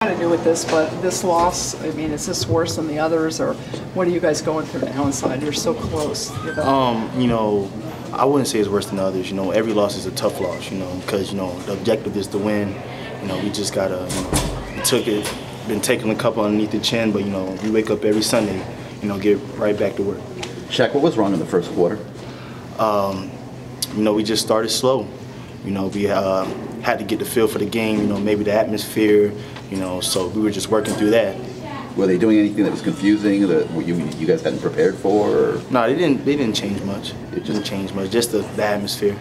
To do with this, but this loss, I mean, is this worse than the others, or what are you guys going through now inside? You're so close. You know, I wouldn't say it's worse than others. You know, every loss is a tough loss. You know, because the objective is to win. You know, we just gotta. Been taking a couple underneath the chin, but we wake up every Sunday. Get right back to work. Shaq, what was wrong in the first quarter? We just started slow. We had to get the feel for the game. Maybe the atmosphere. So we were just working through that. Were they doing anything that was confusing that you guys hadn't prepared for? Or? No, they didn't change much. It didn't change much. Just the atmosphere.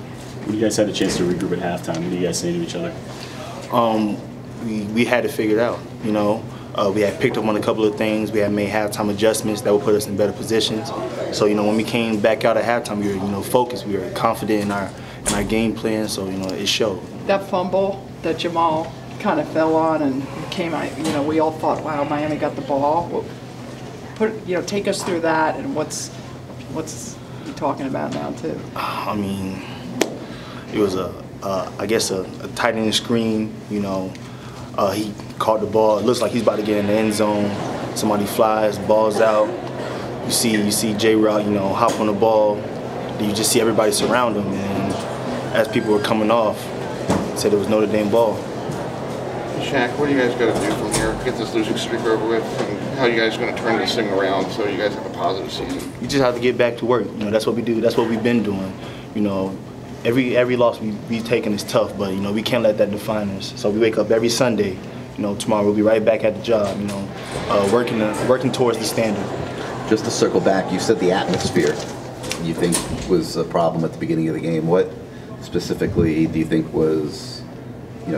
When you guys had a chance to regroup at halftime, what do you guys say to each other? We had to figure it out. We had picked up on a couple of things. We had made halftime adjustments that would put us in better positions. So when we came back out at halftime, we were focused. We were confident in our game plan. So it showed. That fumble that Jamal kind of fell on and came out. We all thought, wow, Miami got the ball. Take us through that and what's he talking about now too. I mean, it was I guess a tight end screen. He caught the ball. It looks like he's about to get in the end zone. Somebody flies, ball's out. You see J-Rock, hop on the ball. Then you just see everybody surround him. And as people were coming off, said it was Notre Dame ball. Shaq, what do you guys got to do from here? Get this losing streak over with, and how are you guys going to turn this thing around so you guys have a positive season? You just have to get back to work. That's what we do. That's what we've been doing. Every loss we've taken is tough, but we can't let that define us. So we wake up every Sunday. Tomorrow we'll be right back at the job. Working towards the standard. Just to circle back, you said the atmosphere you think was a problem at the beginning of the game. What specifically do you think was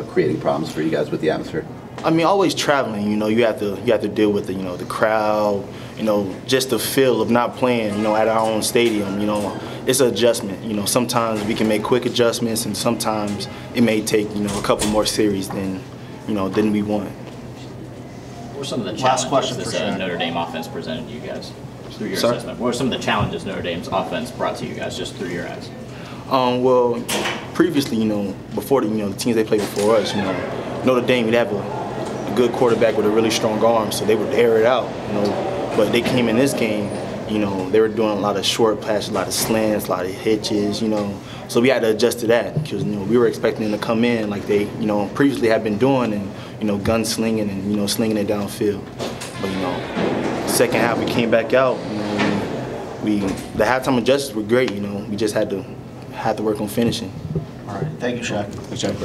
creating problems for you guys with the atmosphere? I mean, always traveling. You have to deal with the crowd. Just the feel of not playing. At our own stadium. It's an adjustment. Sometimes we can make quick adjustments, and sometimes it may take a couple more series than we want. What were some of the challenges this Notre Dame offense presented to you guys through your assessment? What were some of the challenges Notre Dame's offense brought to you guys just through your eyes? Well, previously, before the teams they played before us, Notre Dame would have a good quarterback with a really strong arm, so they would air it out, But they came in this game, they were doing a lot of short passes, a lot of slants, a lot of hitches, So we had to adjust to that because we were expecting them to come in like they previously had been doing and gunslinging and slinging it downfield. But second half we came back out. The halftime adjustments were great. We just had to work on finishing. All right, thank you, Shaq.